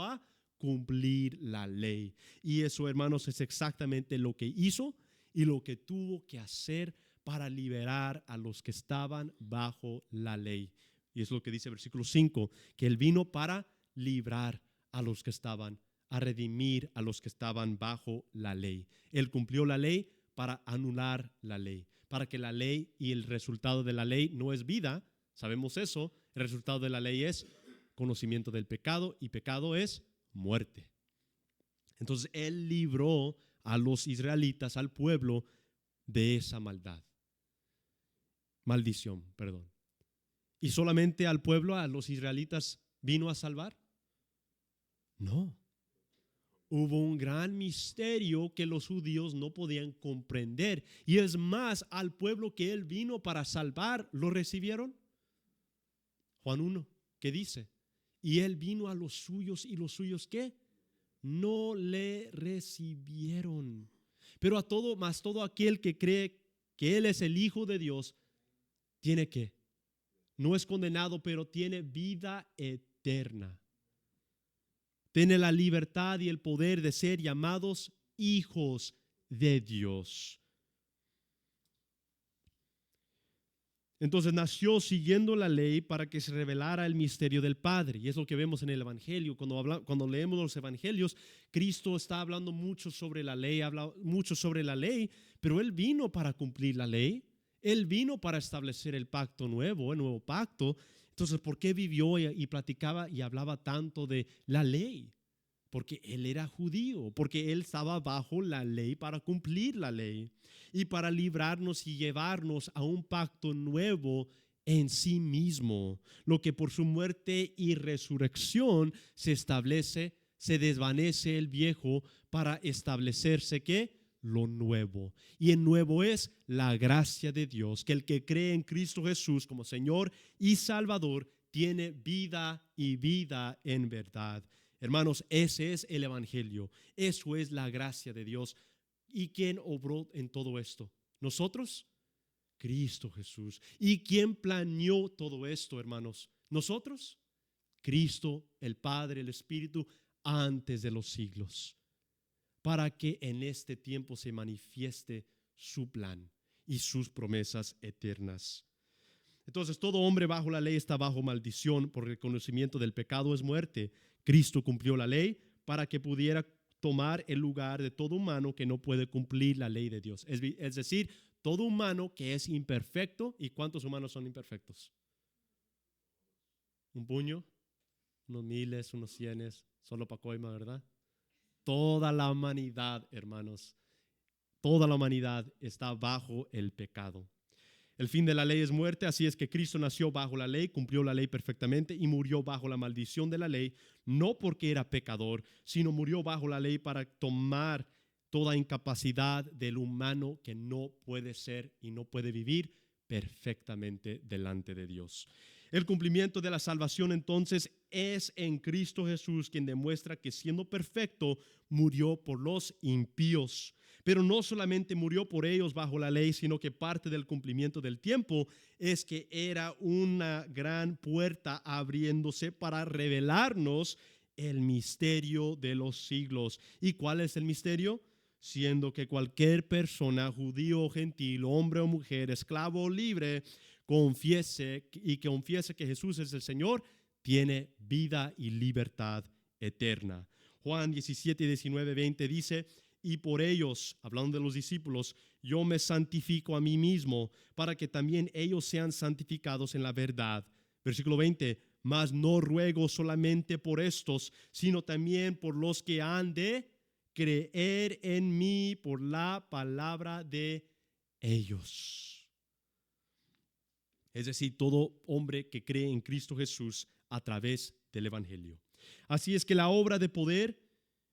a cumplir la ley. Y eso, hermanos, es exactamente lo que hizo y lo que tuvo que hacer para liberar a los que estaban bajo la ley. Y es lo que dice el versículo 5, que él vino para librar a los que estaban, a redimir a los que estaban bajo la ley. Él cumplió la ley para anular la ley, para que la ley y el resultado de la ley no es vida, sabemos eso. El resultado de la ley es conocimiento del pecado, y pecado es muerte. Entonces él libró a los israelitas, al pueblo, de esa maldición. ¿Y solamente al pueblo, a los israelitas, vino a salvar? No. Hubo un gran misterio que los judíos no podían comprender. Y es más, al pueblo que él vino para salvar, ¿lo recibieron? Juan 1, ¿qué dice? Y él vino a los suyos, y los suyos, ¿qué? No le recibieron. Pero todo aquel que cree que él es el Hijo de Dios, tiene que, no es condenado, pero tiene vida eterna. Tiene la libertad y el poder de ser llamados hijos de Dios. Entonces nació siguiendo la ley para que se revelara el misterio del Padre. Y es lo que vemos en el Evangelio. Cuando leemos los Evangelios, Cristo está hablando mucho sobre la ley, habla mucho sobre la ley, pero Él vino para cumplir la ley. Él vino para establecer el pacto nuevo, el nuevo pacto. Entonces, ¿por qué vivió y platicaba y hablaba tanto de la ley? Porque Él era judío, porque Él estaba bajo la ley para cumplir la ley y para librarnos y llevarnos a un pacto nuevo en sí mismo, lo que por su muerte y resurrección se establece, se desvanece el viejo para establecerse ¿qué? Lo nuevo. Y el nuevo es la gracia de Dios, que el que cree en Cristo Jesús como Señor y Salvador tiene vida y vida en verdad. Hermanos, ese es el Evangelio, eso es la gracia de Dios. ¿Y quién obró en todo esto? ¿Nosotros? Cristo Jesús. ¿Y quién planeó todo esto, hermanos? ¿Nosotros? Cristo, el Padre, el Espíritu, antes de los siglos, para que en este tiempo se manifieste su plan y sus promesas eternas. Entonces, todo hombre bajo la ley está bajo maldición, porque el conocimiento del pecado es muerte. Cristo cumplió la ley para que pudiera tomar el lugar de todo humano que no puede cumplir la ley de Dios. Es decir, todo humano que es imperfecto. ¿Y cuántos humanos son imperfectos? ¿Un puño? Unos miles, unos cienes, solo para coima, ¿verdad? Toda la humanidad, hermanos, toda la humanidad está bajo el pecado. El fin de la ley es muerte, así es que Cristo nació bajo la ley, cumplió la ley perfectamente y murió bajo la maldición de la ley, no porque era pecador, sino murió bajo la ley para tomar toda incapacidad del humano que no puede ser y no puede vivir perfectamente delante de Dios. El cumplimiento de la salvación entonces es en Cristo Jesús, quien demuestra que siendo perfecto murió por los impíos. Pero no solamente murió por ellos bajo la ley, sino que parte del cumplimiento del tiempo es que era una gran puerta abriéndose para revelarnos el misterio de los siglos. ¿Y cuál es el misterio? Siendo que cualquier persona, judío o gentil, hombre o mujer, esclavo o libre, confiese que Jesús es el Señor, tiene vida y libertad eterna. Juan 17, 19, 20 dice: y por ellos, hablando de los discípulos, yo me santifico a mí mismo, para que también ellos sean santificados en la verdad. Versículo 20, mas no ruego solamente por estos, sino también por los que han de creer en mí por la palabra de ellos. Es decir, todo hombre que cree en Cristo Jesús a través del Evangelio. Así es que la obra de poder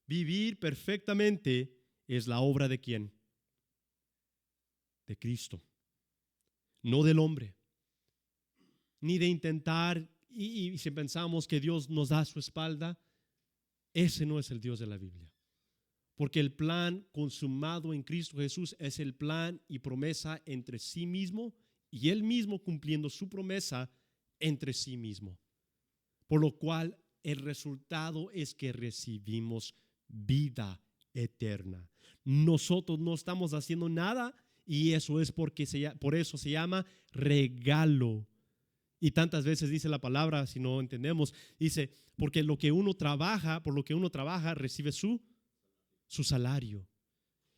vivir perfectamente es la obra ¿de quién? De Cristo, no del hombre. ni de intentar, y si pensamos que Dios nos da su espalda, ese no es el Dios de la Biblia. Porque el plan consumado en Cristo Jesús es el plan y promesa entre sí mismo y Él mismo cumpliendo su promesa entre sí mismo. Por lo cual el resultado es que recibimos vida eterna. Nosotros no estamos haciendo nada y eso es por eso se llama regalo. Y tantas veces dice la palabra, si no entendemos, dice, porque por lo que uno trabaja, recibe su salario.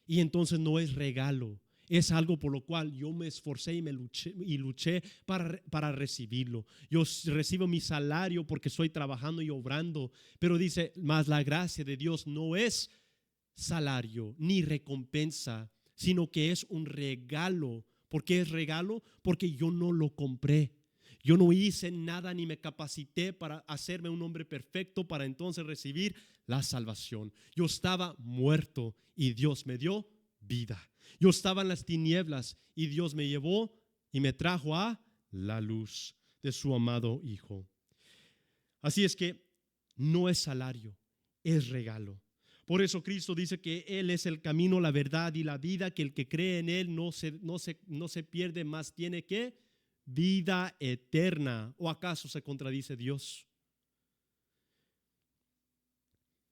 Y entonces no es regalo, es algo por lo cual yo me esforcé y luché para recibirlo. Yo recibo mi salario porque estoy trabajando y obrando, pero dice, más la gracia de Dios no es salario ni recompensa, sino que es un regalo. ¿Por qué es regalo? Porque yo no lo compré. Yo no hice nada ni me capacité para hacerme un hombre perfecto para entonces recibir la salvación. Yo estaba muerto y Dios me dio vida. Yo estaba en las tinieblas y Dios me llevó y me trajo a la luz de su amado Hijo. Así es que no es salario, es regalo. Por eso Cristo dice que Él es el camino, la verdad y la vida, que el que cree en Él no se pierde, más tiene que vida eterna. ¿O acaso se contradice Dios?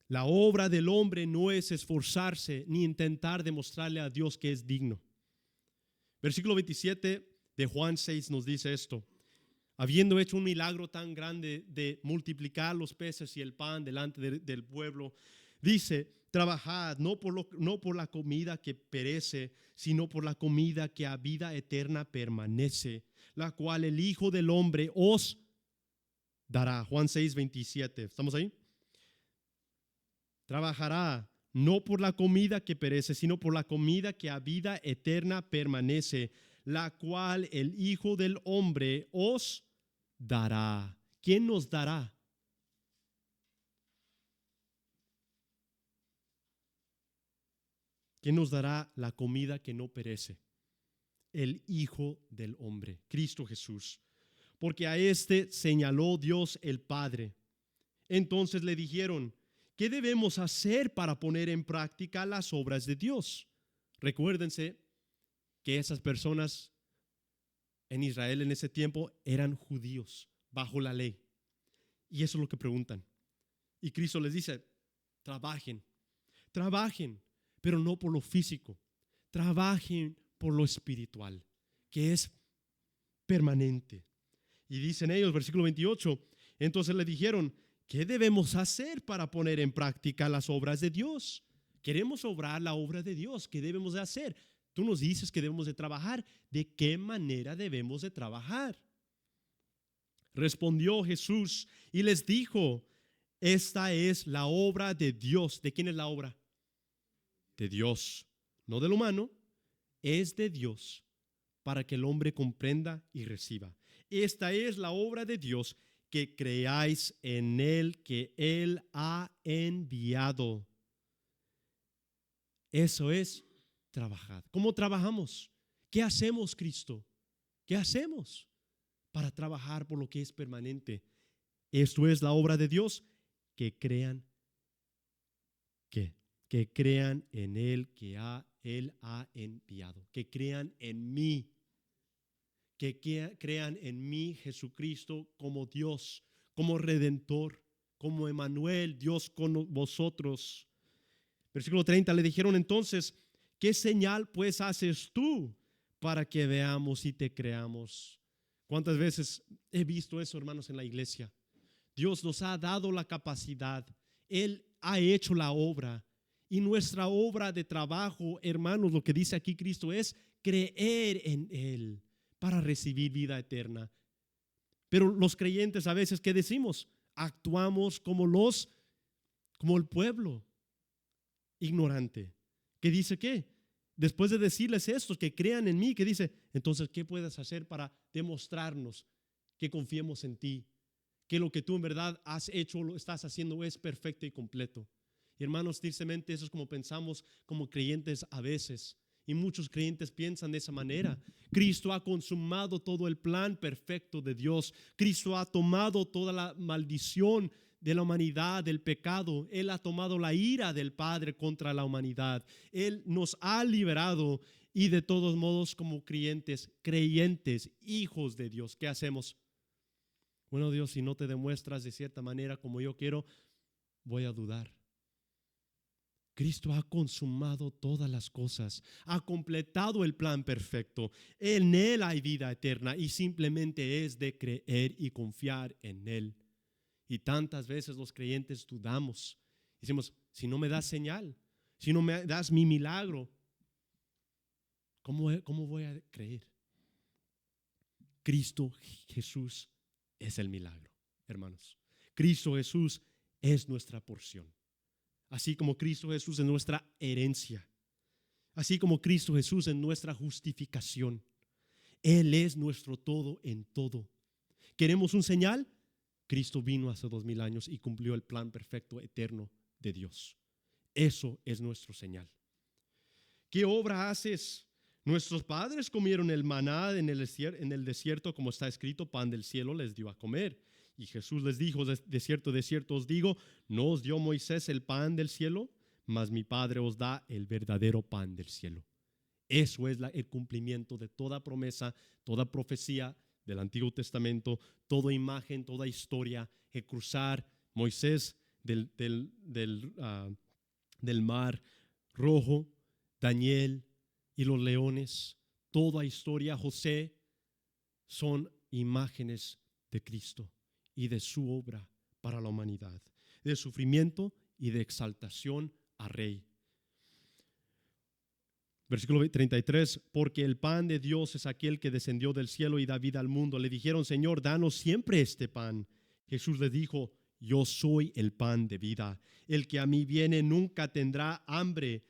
La obra del hombre no es esforzarse ni intentar demostrarle a Dios que es digno. Versículo 27 de Juan 6 nos dice esto: habiendo hecho un milagro tan grande de multiplicar los peces y el pan delante del pueblo, dice: trabajad no por la comida que perece, sino por la comida que a vida eterna permanece, la cual el Hijo del Hombre os dará. Juan 6, 27. ¿Estamos ahí? Trabajará no por la comida que perece, sino por la comida que a vida eterna permanece, la cual el Hijo del Hombre os dará. ¿Quién nos dará? ¿Quién nos dará la comida que no perece? El Hijo del Hombre, Cristo Jesús. Porque a este señaló Dios el Padre. Entonces le dijeron: ¿qué debemos hacer para poner en práctica las obras de Dios? Recuérdense que esas personas en Israel en ese tiempo eran judíos bajo la ley. Y eso es lo que preguntan. Y Cristo les dice: trabajen, pero no por lo físico. Trabajen por lo espiritual, que es permanente. Y dicen ellos, versículo 28, entonces le dijeron: ¿qué debemos hacer para poner en práctica las obras de Dios? Queremos obrar la obra de Dios. ¿Qué debemos de hacer? Tú nos dices que debemos de trabajar. ¿De qué manera debemos de trabajar? Respondió Jesús y les dijo: esta es la obra de Dios. ¿De quién es la obra? De Dios, no del humano, es de Dios, para que el hombre comprenda y reciba. Esta es la obra de Dios, que creáis en Él que Él ha enviado. Eso es trabajar. ¿Cómo trabajamos? ¿Qué hacemos, Cristo? ¿Qué hacemos para trabajar por lo que es permanente? Esto es la obra de Dios, que crean que crean en Él que Él ha enviado, que crean en mí, que crean en mí, Jesucristo, como Dios, como Redentor, como Emmanuel, Dios con vosotros. Versículo 30, le dijeron entonces: ¿qué señal pues haces tú para que veamos y te creamos? ¿Cuántas veces he visto eso, hermanos, en la iglesia? Dios nos ha dado la capacidad, Él ha hecho la obra, y nuestra obra de trabajo, hermanos, lo que dice aquí Cristo es creer en Él para recibir vida eterna. Pero los creyentes a veces, ¿qué decimos? Actuamos como el pueblo ignorante, que dice ¿qué? Después de decirles esto, que crean en mí, que dice, entonces, ¿qué puedes hacer para demostrarnos que confiemos en ti? Que lo que tú en verdad has hecho o lo estás haciendo es perfecto y completo. Y hermanos, tristemente eso es como pensamos como creyentes a veces. Y muchos creyentes piensan de esa manera. Cristo ha consumado todo el plan perfecto de Dios. Cristo ha tomado toda la maldición de la humanidad, del pecado. Él ha tomado la ira del Padre contra la humanidad. Él nos ha liberado y de todos modos como creyentes, hijos de Dios, ¿qué hacemos? Bueno, Dios, si no te demuestras de cierta manera como yo quiero, voy a dudar. Cristo ha consumado todas las cosas, ha completado el plan perfecto. En Él hay vida eterna y simplemente es de creer y confiar en Él. Y tantas veces los creyentes dudamos. Decimos, si no me das señal, si no me das mi milagro, ¿cómo voy a creer? Cristo Jesús es el milagro, hermanos. Cristo Jesús es nuestra porción. Así como Cristo Jesús es nuestra herencia. Así como Cristo Jesús es nuestra justificación. Él es nuestro todo en todo. ¿Queremos un señal? Cristo vino hace 2000 años y cumplió el plan perfecto eterno de Dios. Eso es nuestro señal. ¿Qué obra haces? Nuestros padres comieron el maná en el desierto, como está escrito, pan del cielo les dio a comer. Y Jesús les dijo, de cierto os digo, no os dio Moisés el pan del cielo, mas mi Padre os da el verdadero pan del cielo. Eso es el cumplimiento de toda promesa, toda profecía del Antiguo Testamento, toda imagen, toda historia, el cruzar Moisés del mar rojo, Daniel y los leones, toda historia, José, son imágenes de Cristo y de su obra para la humanidad, de sufrimiento y de exaltación a Rey. Versículo 33, porque el pan de Dios es aquel que descendió del cielo y da vida al mundo. Le dijeron, Señor, danos siempre este pan. Jesús les dijo, yo soy el pan de vida. El que a mí viene nunca tendrá hambre,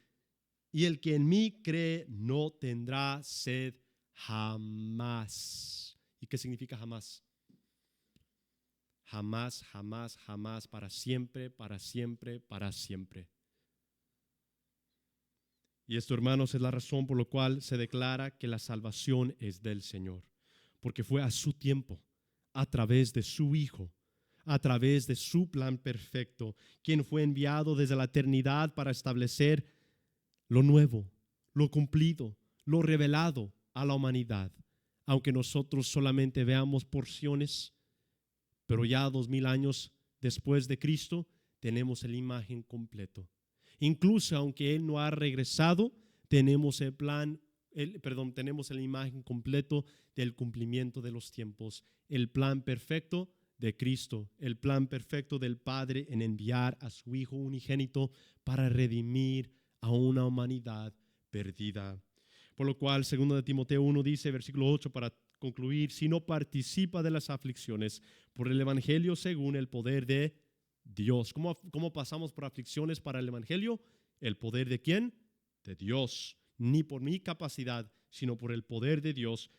y el que en mí cree no tendrá sed jamás. ¿Y qué significa jamás? Jamás, jamás, jamás, para siempre, para siempre, para siempre. Y esto, hermanos, es la razón por la cual se declara que la salvación es del Señor, porque fue a su tiempo, a través de su Hijo, a través de su plan perfecto, quien fue enviado desde la eternidad para establecer lo nuevo, lo cumplido, lo revelado a la humanidad, aunque nosotros solamente veamos porciones, pero ya 2000 años después de Cristo tenemos la imagen completo. Incluso aunque Él no ha regresado, tenemos tenemos la imagen completo del cumplimiento de los tiempos, el plan perfecto de Cristo, el plan perfecto del Padre en enviar a su Hijo unigénito para redimir a una humanidad perdida. Por lo cual, 2 de Timoteo 1 dice, versículo 8, para concluir, si no participa de las aflicciones por el evangelio según el poder de Dios. ¿Cómo pasamos por aflicciones para el evangelio? ¿El poder de quién? De Dios. Ni por mi capacidad, sino por el poder de Dios.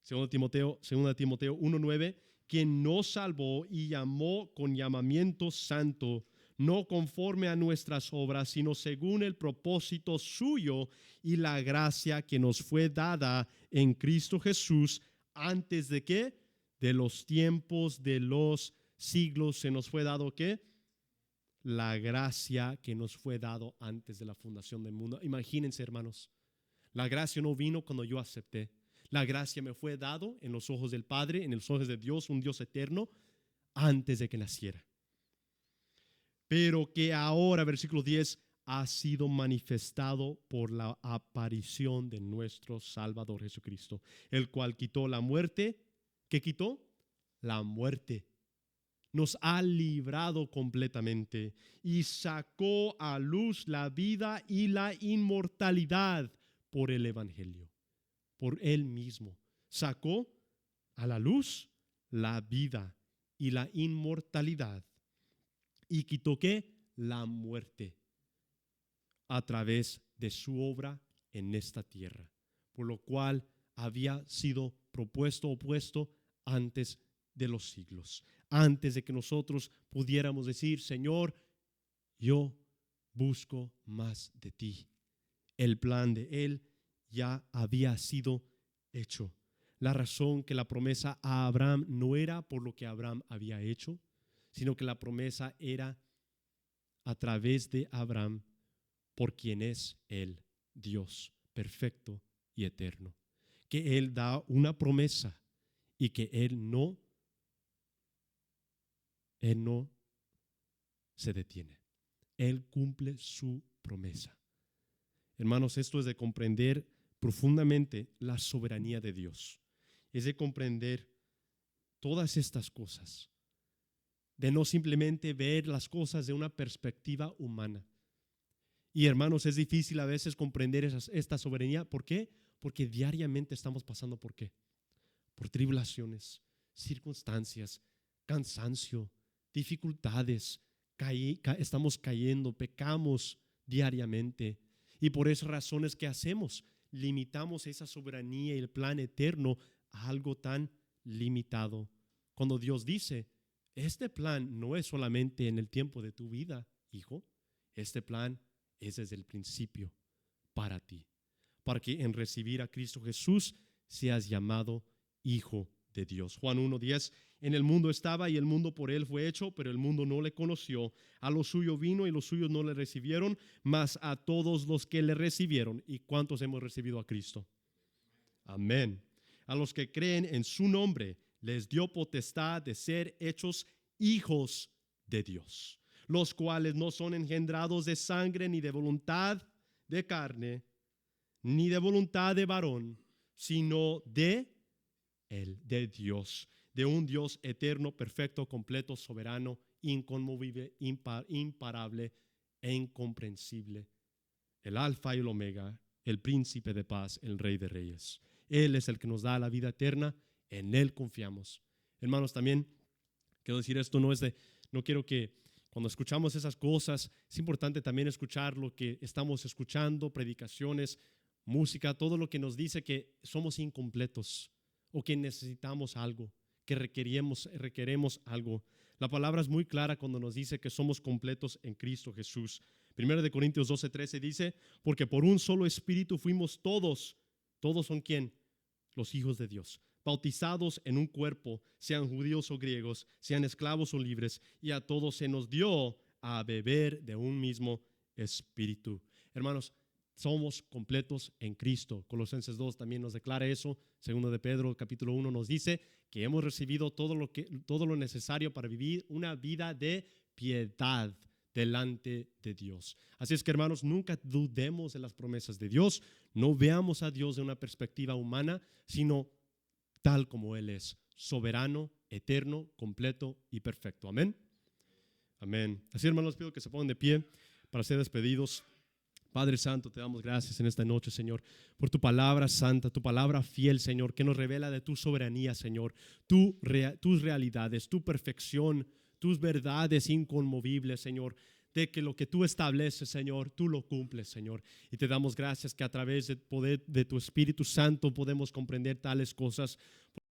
2 Timoteo 1:9, quien nos salvó y llamó con llamamiento santo, no conforme a nuestras obras, sino según el propósito suyo y la gracia que nos fue dada en Cristo Jesús, antes de ¿qué? De los tiempos de los siglos se nos fue dado ¿qué? La gracia que nos fue dado antes de la fundación del mundo. Imagínense, hermanos, la gracia no vino cuando yo acepté. La gracia me fue dado en los ojos del Padre, en los ojos de Dios, un Dios eterno, antes de que naciera. Pero que ahora, versículo 10, ha sido manifestado por la aparición de nuestro Salvador Jesucristo, el cual quitó la muerte. ¿Qué quitó? La muerte. Nos ha librado completamente y sacó a luz la vida y la inmortalidad por el evangelio, por Él mismo. Sacó a la luz la vida y la inmortalidad y quitó ¿qué? La muerte a través de su obra en esta tierra, por lo cual había sido opuesto antes de los siglos, antes de que nosotros pudiéramos decir, Señor, yo busco más de ti. El plan de Él ya había sido hecho. La razón que la promesa a Abraham no era por lo que Abraham había hecho, sino que la promesa era a través de Abraham, por quien es Él, Dios perfecto y eterno. Que Él da una promesa y que Él no se detiene. Él cumple su promesa. Hermanos, esto es de comprender profundamente la soberanía de Dios. Es de comprender todas estas cosas, de no simplemente ver las cosas de una perspectiva humana. Y hermanos, es difícil a veces comprender esta soberanía. ¿Por qué? Porque diariamente estamos pasando ¿por qué? Por tribulaciones, circunstancias, cansancio, dificultades. Estamos cayendo, pecamos diariamente. Y por esas razones, ¿qué hacemos? Limitamos esa soberanía y el plan eterno a algo tan limitado. Cuando Dios dice, este plan no es solamente en el tiempo de tu vida, hijo. Este plan es desde el principio para ti, para que en recibir a Cristo Jesús seas llamado hijo de Dios. Juan 1:10, en el mundo estaba y el mundo por él fue hecho, pero el mundo no le conoció. A lo suyo vino y los suyos no le recibieron, mas a todos los que le recibieron. ¿Y cuántos hemos recibido a Cristo? Amén. A los que creen en su nombre les dio potestad de ser hechos hijos de Dios, los cuales no son engendrados de sangre, ni de voluntad de carne, ni de voluntad de varón, sino de Él, de Dios, de un Dios eterno, perfecto, completo, soberano, inconmovible, imparable e incomprensible. El Alfa y el Omega, el Príncipe de paz, el Rey de Reyes. Él es el que nos da la vida eterna, en Él confiamos. Hermanos, también quiero decir esto, no quiero que cuando escuchamos esas cosas, es importante también escuchar lo que estamos escuchando, predicaciones, música, todo lo que nos dice que somos incompletos o que necesitamos algo, que requeremos algo. La palabra es muy clara cuando nos dice que somos completos en Cristo Jesús. 1 Corintios 12:13 dice, porque por un solo espíritu fuimos todos son ¿quién? Los hijos de Dios, bautizados en un cuerpo, sean judíos o griegos, sean esclavos o libres, y a todos se nos dio a beber de un mismo espíritu. Hermanos, somos completos en Cristo. Colosenses 2 también nos declara eso. 2 de Pedro capítulo 1 nos dice que hemos recibido todo lo necesario para vivir una vida de piedad delante de Dios. Así es que, hermanos, nunca dudemos de las promesas de Dios. No veamos a Dios de una perspectiva humana, sino tal como Él es, soberano, eterno, completo y perfecto. Amén. Amén. Así, hermanos, pido que se pongan de pie para ser despedidos. Padre Santo, te damos gracias en esta noche, Señor, por tu palabra santa, tu palabra fiel, Señor, que nos revela de tu soberanía, Señor, tus realidades, tu perfección, tus verdades inconmovibles, Señor, de que lo que tú estableces, Señor, tú lo cumples, Señor. Y te damos gracias que a través del poder de tu Espíritu Santo podemos comprender tales cosas.